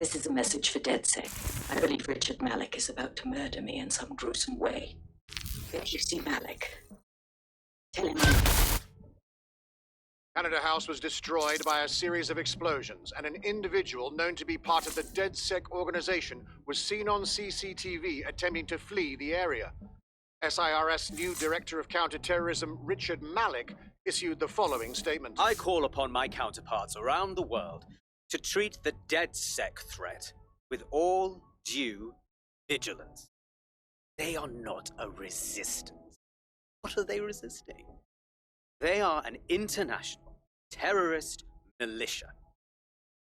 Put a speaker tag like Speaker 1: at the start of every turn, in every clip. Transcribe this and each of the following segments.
Speaker 1: This is a message for DedSec. I believe Richard Malik is about to murder me in some gruesome way. If you see Malik, tell him.
Speaker 2: Canada House was destroyed by a series of explosions, and an individual known to be part of the DedSec organization was seen on CCTV attempting to flee the area. SIRS new Director of Counterterrorism Richard Malik issued the following statement.
Speaker 3: I call upon my counterparts around the world to treat the DedSec threat with all due vigilance. They are not a resistance. What are they resisting? They are an international terrorist militia.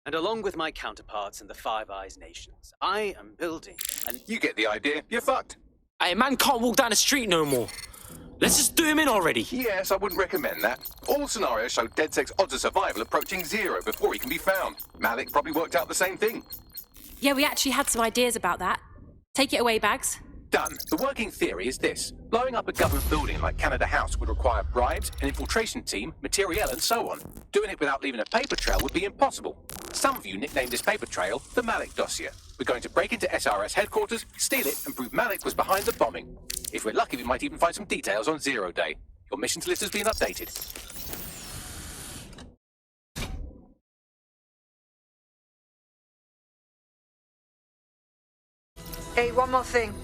Speaker 3: And along with my counterparts in the Five Eyes nations, I am building an...
Speaker 4: You get the idea. You're fucked.
Speaker 5: Hey, man can't walk down the street no more. Let's just do him in already.
Speaker 4: Yes, I wouldn't recommend that. All scenarios show DedSec's odds of survival approaching 0 before he can be found. Malik probably worked out the same thing.
Speaker 6: Yeah, we actually had some ideas about that. Take it away, Bags.
Speaker 4: Done. The working theory is this. Blowing up a government building like Canada House would require bribes, an infiltration team, materiel and so on. Doing it without leaving a paper trail would be impossible. Some of you nicknamed this paper trail the Malik dossier. We're going to break into SRS headquarters, steal it and prove Malik was behind the bombing. If we're lucky, we might even find some details on Zero Day. Your missions list has been updated.
Speaker 7: Hey, one more thing.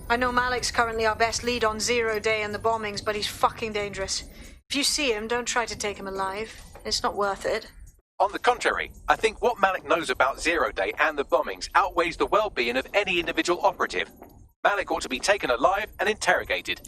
Speaker 7: I know Malik's currently our best lead on Zero Day and the bombings, but he's fucking dangerous. If you see him, don't try to take him alive. It's not worth it.
Speaker 4: On the contrary, I think what Malik knows about Zero Day and the bombings outweighs the well-being of any individual operative. Malik ought to be taken alive and interrogated.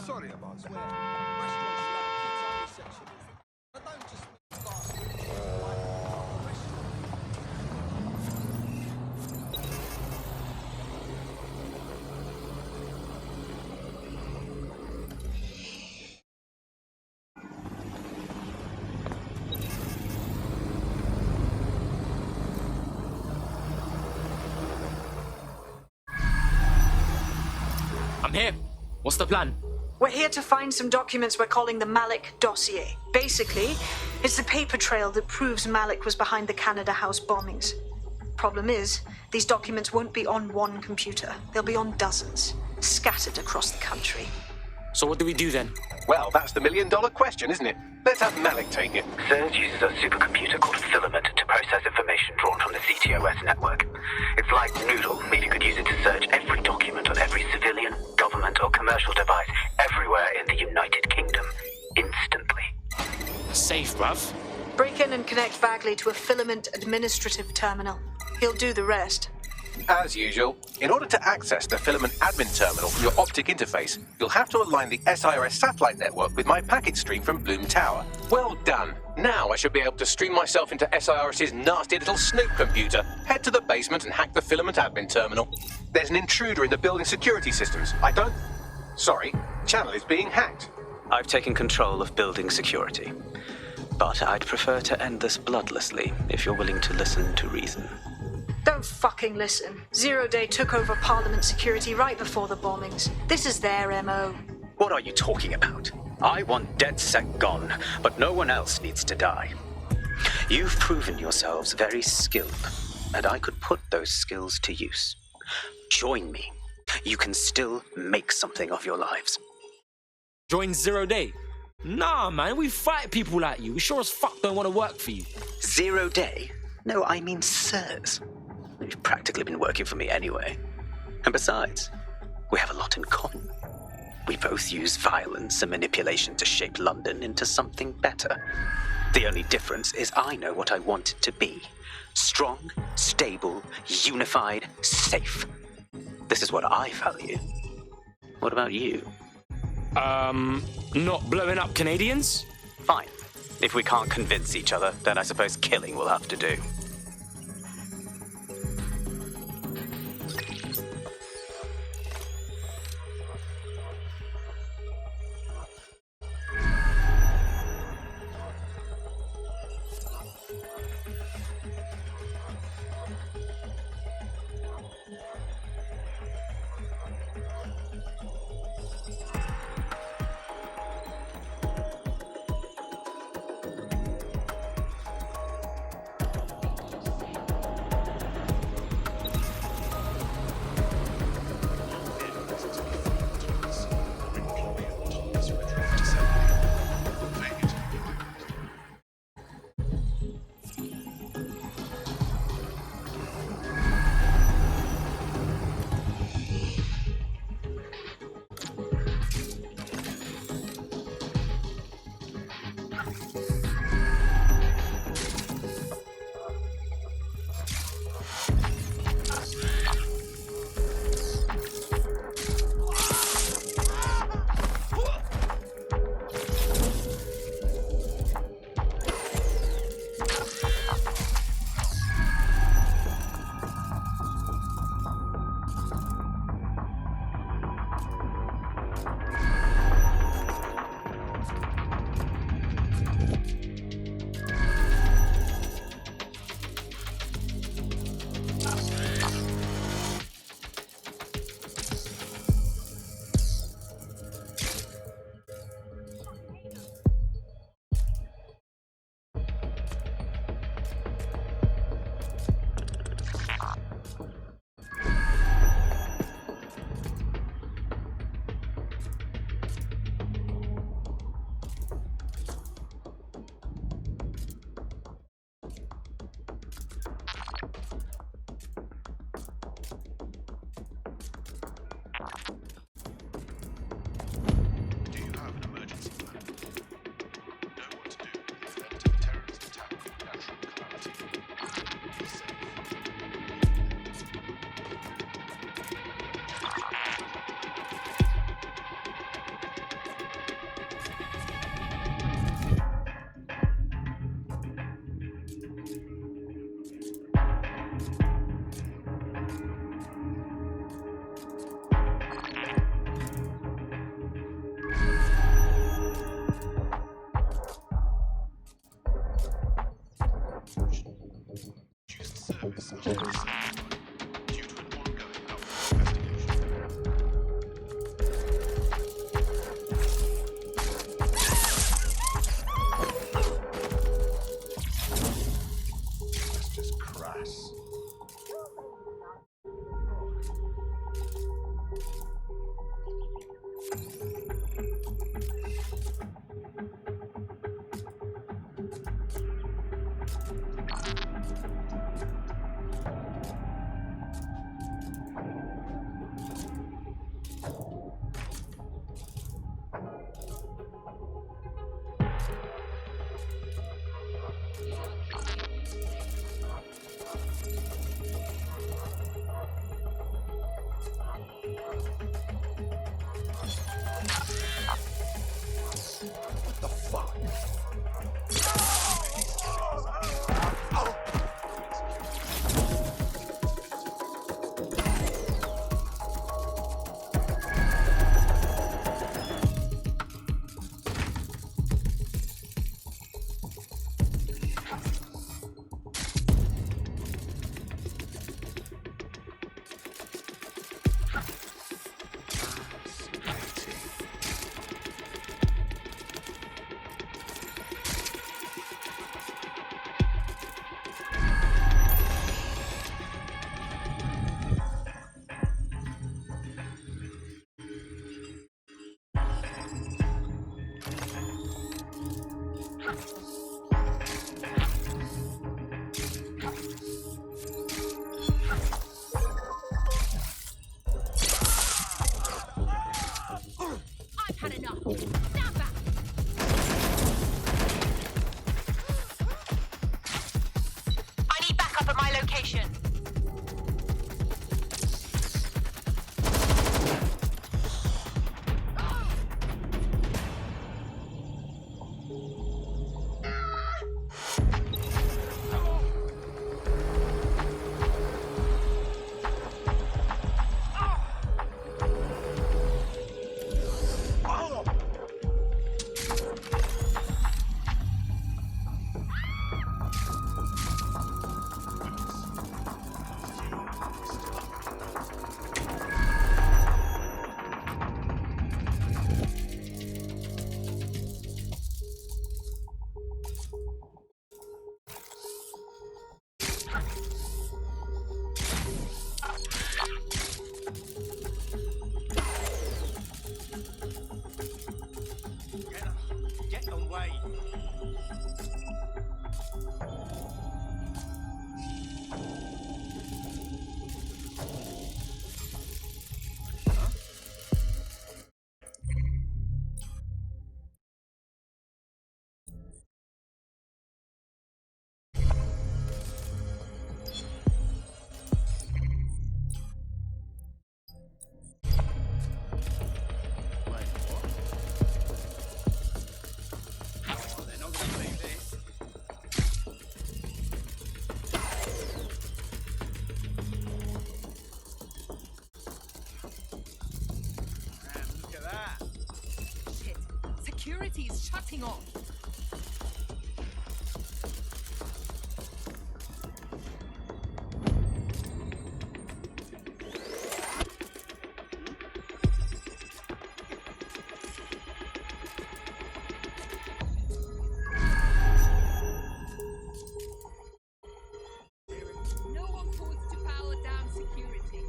Speaker 8: Sorry about swearing. Restaurants should have a kids only section. But don't just fast
Speaker 5: I'm here. What's the plan?
Speaker 7: We're here to find some documents we're calling the Malik dossier. Basically, it's the paper trail that proves Malik was behind the Canada House bombings. Problem is, these documents won't be on one computer. They'll be on dozens, scattered across the country.
Speaker 5: So what do we do then?
Speaker 4: Well, that's the million-dollar question, isn't it? Let's have Malik take it.
Speaker 9: CERS uses a supercomputer called Filament to process information drawn from the CTOS network. It's like Noodle, but you could use it to search every document on every civilian, government or commercial device everywhere in the United Kingdom, instantly.
Speaker 5: Safe, bruv.
Speaker 7: Break in and connect Bagley to a Filament administrative terminal. He'll do the rest.
Speaker 4: As usual, in order to access the Filament admin terminal from your optic interface, you'll have to align the SIRS satellite network with my packet stream from Bloom Tower. Well done. Now I should be able to stream myself into SIRS's nasty little Snoop computer, head to the basement and hack the Filament admin terminal. There's an intruder in the building security systems. Sorry, channel is being hacked.
Speaker 3: I've taken control of building security. But I'd prefer to end this bloodlessly if you're willing to listen to reason.
Speaker 7: Don't fucking listen. Zero Day took over Parliament security right before the bombings. This is their MO.
Speaker 3: What are you talking about? I want DedSec gone, but no one else needs to die. You've proven yourselves very skilled, and I could put those skills to use. Join me. You can still make something of your lives.
Speaker 5: Join Zero Day? Nah, man, we fight people like you. We sure as fuck don't want to work for you.
Speaker 3: Zero Day? No, I mean CERS. You've practically been working for me anyway. And besides, we have a lot in common. We both use violence and manipulation to shape London into something better. The only difference is I know what I want it to be. Strong, stable, unified, safe. This is what I value. What about you?
Speaker 5: Not blowing up Canadians?
Speaker 3: Fine. If we can't convince each other, then I suppose killing will have to do.
Speaker 10: location.
Speaker 3: Get away!
Speaker 10: Security is shutting off. No one calls to power down security.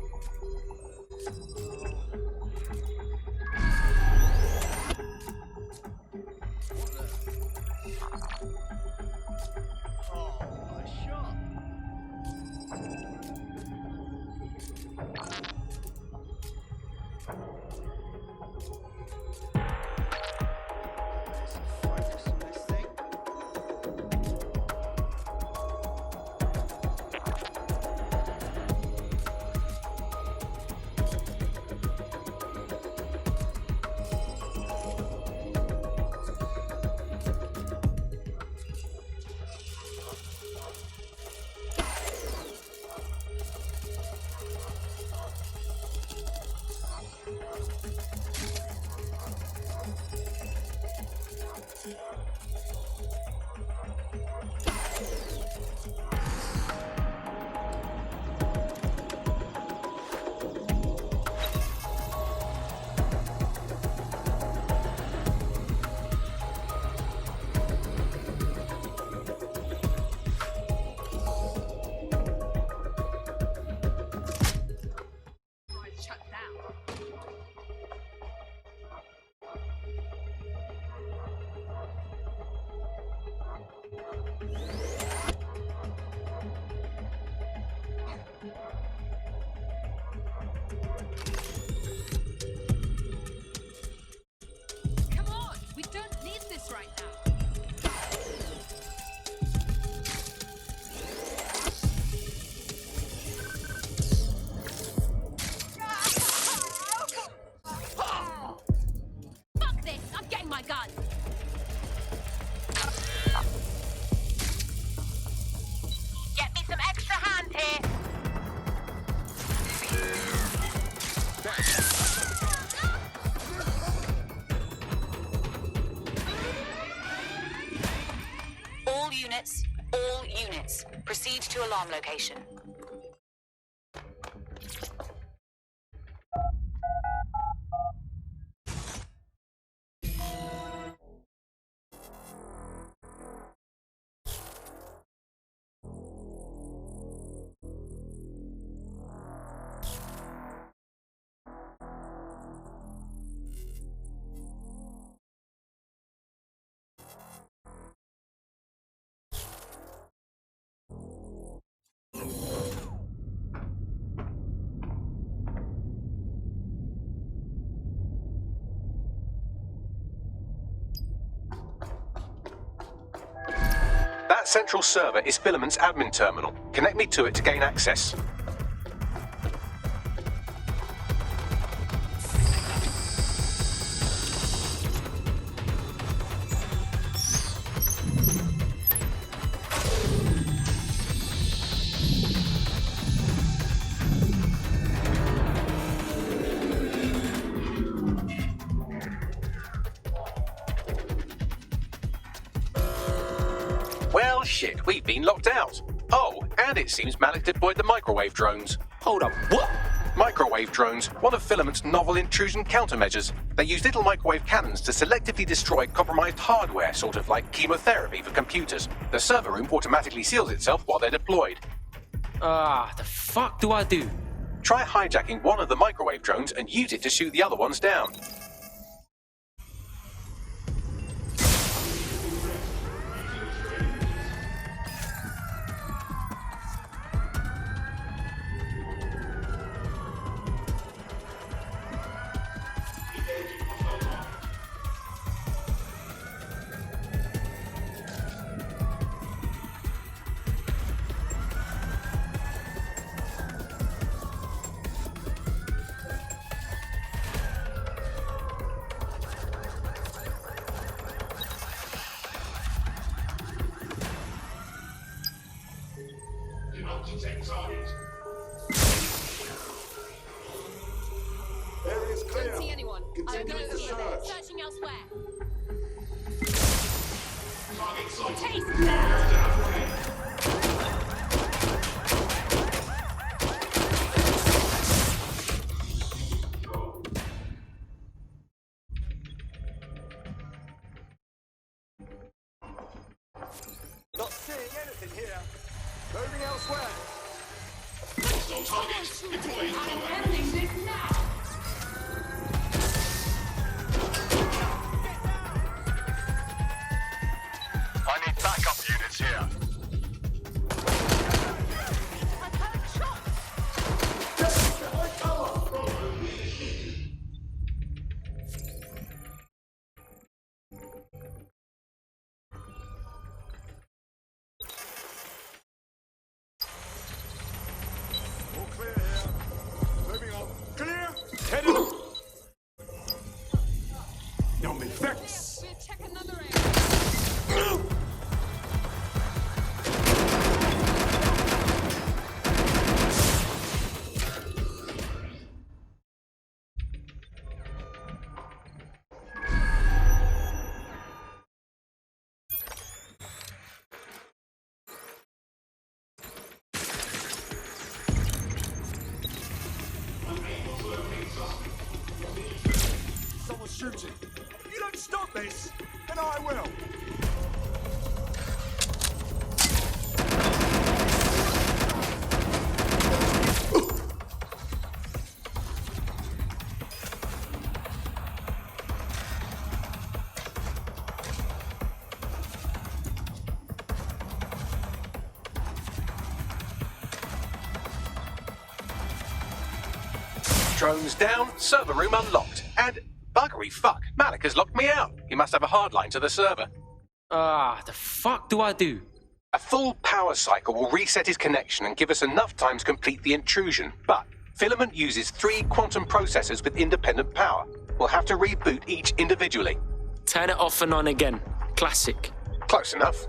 Speaker 10: Shut down. Come on, we don't need this right now. Fuck this! I'm getting my gun! Get me some extra hands here!
Speaker 11: All units, proceed to alarm location.
Speaker 4: That central server is Filament's admin terminal. Connect me to it to gain access. Well, shit, we've been locked out. Oh, and it seems Malik deployed the microwave drones.
Speaker 5: Hold up, what?
Speaker 4: Microwave drones, one of Filament's novel intrusion countermeasures. They use little microwave cannons to selectively destroy compromised hardware, sort of like chemotherapy for computers. The server room automatically seals itself while they're deployed.
Speaker 5: The fuck do I do?
Speaker 4: Try hijacking one of the microwave drones and use it to shoot the other ones down.
Speaker 8: Area's clear.
Speaker 10: Don't see anyone.
Speaker 8: Continue
Speaker 10: I'm going
Speaker 8: the
Speaker 10: here.
Speaker 8: search.
Speaker 10: Searching elsewhere.
Speaker 8: Not seeing anything here. Moving elsewhere.
Speaker 2: I need backup units here.
Speaker 8: All clear here. Moving on. Clear. Headed. No me fix.
Speaker 10: We'll check another area.
Speaker 8: Someone's shooting. You don't stop this, and I will.
Speaker 4: Drones down, server room unlocked. And buggery fuck, Malik has locked me out. He must have a hard line to the server.
Speaker 5: The fuck do I do?
Speaker 4: A full power cycle will reset his connection and give us enough time to complete the intrusion. But Filament uses 3 quantum processors with independent power. We'll have to reboot each individually.
Speaker 5: Turn it off and on again. Classic.
Speaker 4: Close enough.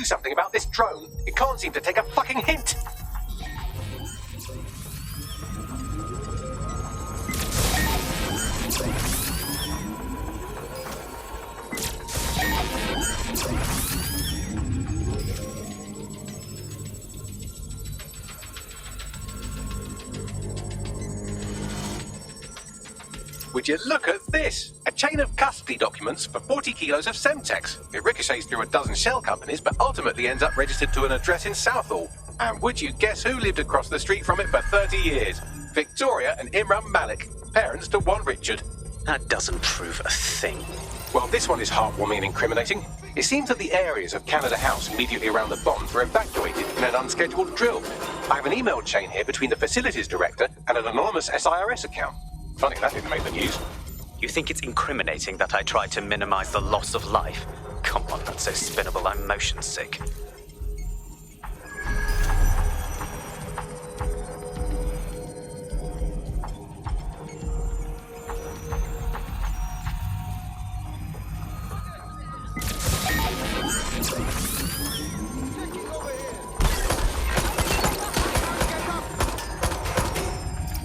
Speaker 4: something about this drone. It can't seem to take a fucking hint. Would you look at this? A chain of custody documents for 40 kilos of Semtex. It ricochets through a dozen shell companies, but ultimately ends up registered to an address in Southall. And would you guess who lived across the street from it for 30 years? Victoria and Imran Malik, parents to one Richard.
Speaker 3: That doesn't prove a thing.
Speaker 4: Well, this one is heartwarming and incriminating. It seems that the areas of Canada House immediately around the bombs were evacuated in an unscheduled drill. I have an email chain here between the facilities director and an anonymous SIRS account. Funny that didn't make the news.
Speaker 3: You think it's incriminating that I tried to minimize the loss of life? Come on, that's so spinnable, I'm motion sick.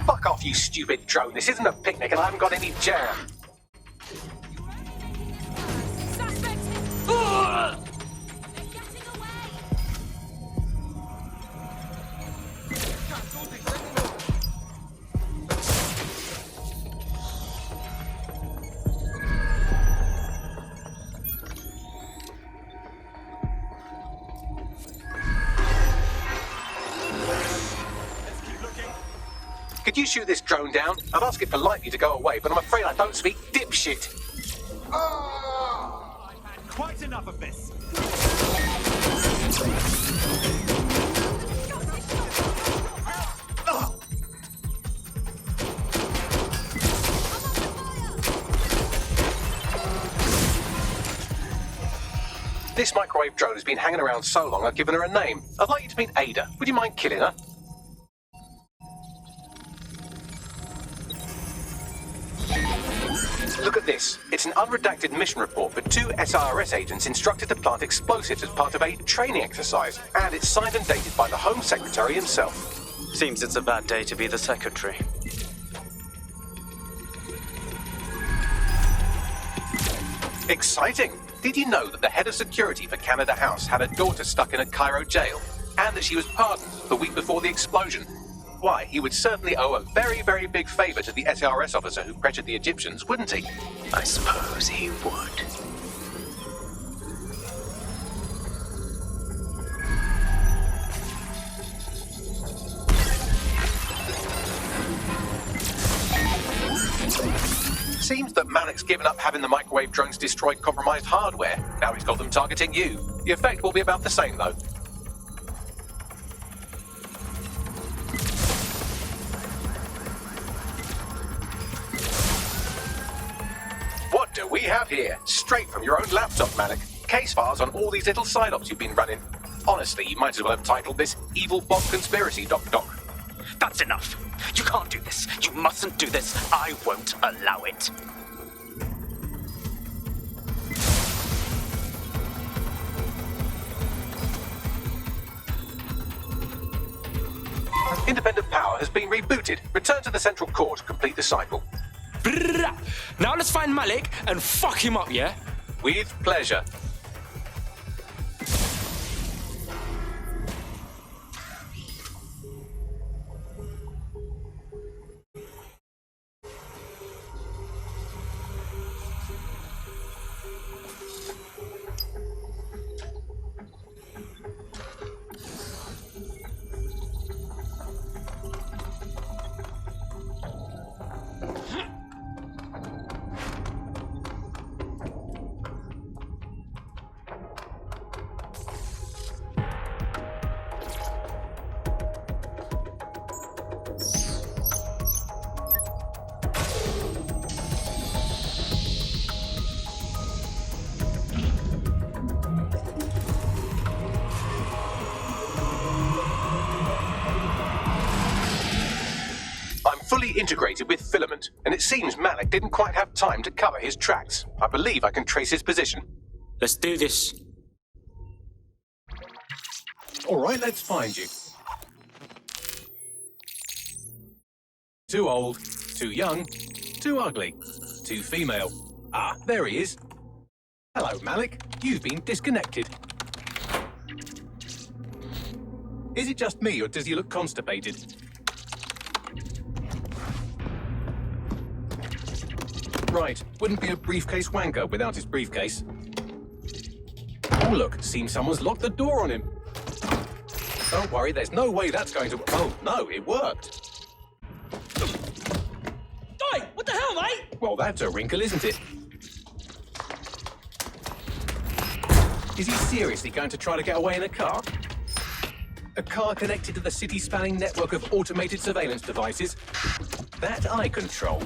Speaker 4: Fuck off, you stupid drone. This isn't a picnic and I haven't got any jam. Could you shoot this drone down? I'd ask it politely to go away, but I'm afraid I don't speak dipshit.
Speaker 12: Quite enough of this.
Speaker 4: This microwave drone has been hanging around so long I've given her a name. I'd like you to meet Ada. Would you mind killing her? Look at this. It's an unredacted mission report for 2 SIRS agents instructed to plant explosives as part of a training exercise. And it's signed and dated by the Home Secretary himself.
Speaker 3: Seems it's a bad day to be the secretary.
Speaker 4: Exciting! Did you know that the head of security for Canada House had a daughter stuck in a Cairo jail? And that she was pardoned the week before the explosion? Why, he would certainly owe a very, very big favour to the SIRS officer who pressured the Egyptians, wouldn't he?
Speaker 3: I suppose he would.
Speaker 4: Seems that Malik's given up having the microwave drones destroy compromised hardware. Now he's got them targeting you. The effect will be about the same, though. What do we have here? Straight from your own laptop, Malik. Case files on all these little side ops you've been running. Honestly, you might as well have titled this Evil Bomb Conspiracy, Doc.
Speaker 3: That's enough. You can't do this. You mustn't do this. I won't allow it.
Speaker 4: Independent power has been rebooted. Return to the central core to complete the cycle.
Speaker 5: Brrrr. Now let's find Malik and fuck him up, yeah?
Speaker 4: With pleasure. Fully integrated with Filament, and it seems Malik didn't quite have time to cover his tracks. I believe I can trace his position.
Speaker 5: Let's do this.
Speaker 4: All right, let's find you. Too old, too young, too ugly, too female. Ah, there he is. Hello, Malik. You've been disconnected. Is it just me, or does he look constipated? Right, wouldn't be a briefcase wanker without his briefcase. Oh, look, seems someone's locked the door on him. Don't worry, there's no way that's going to... Oh, no, it worked.
Speaker 5: Oi, what the hell, mate?
Speaker 4: Well, that's a wrinkle, isn't it? Is he seriously going to try to get away in a car? A car connected to the city-spanning network of automated surveillance devices? That I control.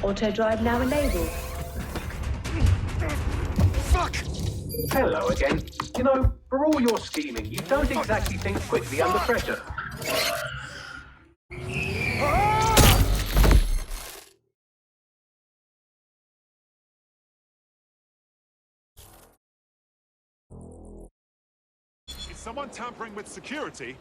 Speaker 13: Auto drive now enabled.
Speaker 4: Fuck! Hello again. You know, for all your scheming, you don't exactly think quickly under pressure.
Speaker 12: Is someone tampering with security?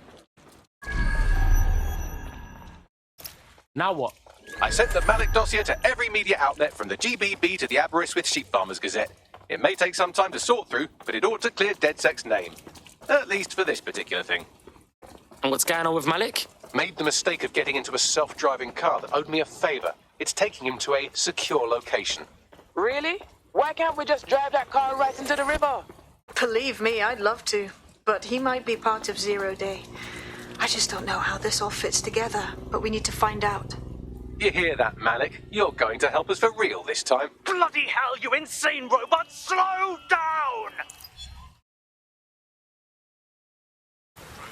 Speaker 5: Now what?
Speaker 4: I sent the Malik dossier to every media outlet from the GBB to the Aberystwyth Sheep Farmers Gazette. It may take some time to sort through, but it ought to clear DedSec's name. At least for this particular thing.
Speaker 5: And what's going on with Malik?
Speaker 4: Made the mistake of getting into a self-driving car that owed me a favor. It's taking him to a secure location.
Speaker 10: Really? Why can't we just drive that car right into the river?
Speaker 7: Believe me, I'd love to. But he might be part of Zero Day. I just don't know how this all fits together, but we need to find out.
Speaker 4: You hear that, Malik? You're going to help us for real this time.
Speaker 12: Bloody hell, you insane robot! Slow down!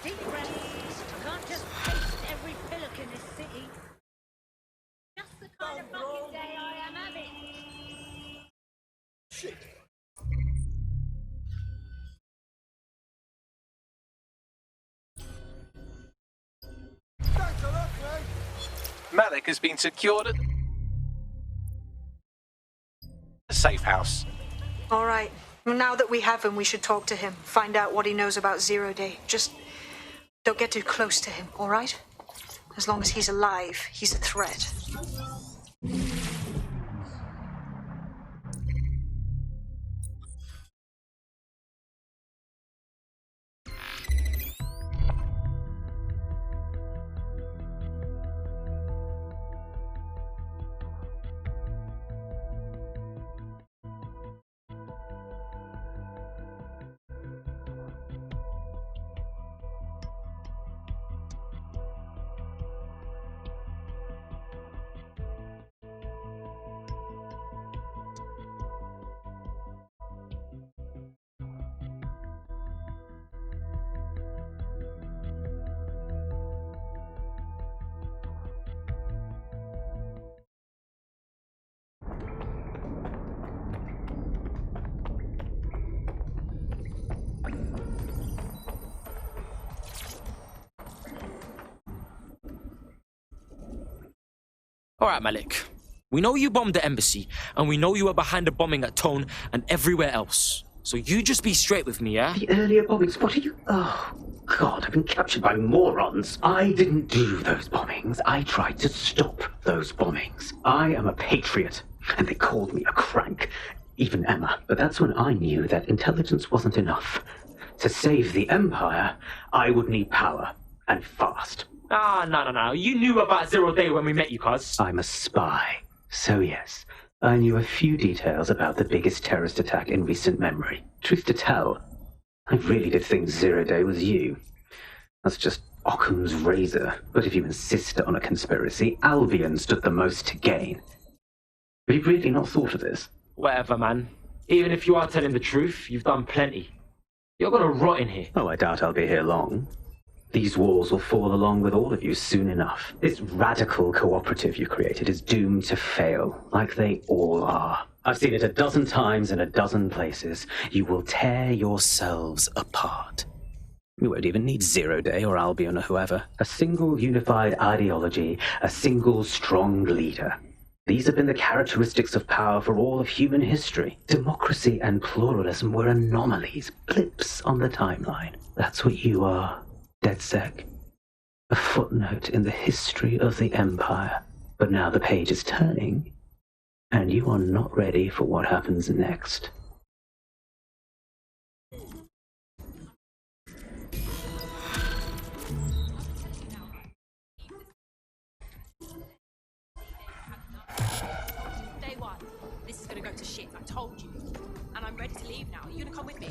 Speaker 14: Deep breaths. Can't just taste every pillock in this city. Just the kind of fucking day I am having.
Speaker 8: Shit. Thanks a lot, mate.
Speaker 4: Malik has been secured at a safe house.
Speaker 7: All right. Now that we have him, we should talk to him. Find out what he knows about Zero Day. Just don't get too close to him, all right? As long as he's alive, he's a threat.
Speaker 5: All right, Malik. We know you bombed the embassy, and we know you were behind the bombing at Tone and everywhere else. So you just be straight with me, yeah?
Speaker 9: The earlier bombings, what are you... Oh, God, I've been captured by morons. I didn't do those bombings. I tried to stop those bombings. I am a patriot, and they called me a crank. Even Emma. But that's when I knew that intelligence wasn't enough. To save the Empire, I would need power, and fast.
Speaker 5: Ah, no. You knew about Zero Day when we met you, cuz.
Speaker 9: I'm a spy. So yes, I knew a few details about the biggest terrorist attack in recent memory. Truth to tell, I really did think Zero Day was you. That's just Occam's razor. But if you insist on a conspiracy, Albion stood the most to gain. Have you really not thought of this?
Speaker 5: Whatever, man. Even if you are telling the truth, you've done plenty. You're gonna rot in here.
Speaker 9: Oh, I doubt I'll be here long. These walls will fall along with all of you soon enough. This radical cooperative you created is doomed to fail, like they all are. I've seen it a dozen times in a dozen places. You will tear yourselves apart. You won't even need Zero Day or Albion or whoever. A single unified ideology, a single strong leader.
Speaker 15: These have been the characteristics of power for all of human history. Democracy and pluralism were anomalies, blips on the timeline. That's what you are, DedSec. A footnote in the history of the Empire. But now the page is turning, and you are not ready for what happens next.
Speaker 6: Day one. This is gonna go to shit, I told you. And I'm ready to leave now. Are you gonna come with me?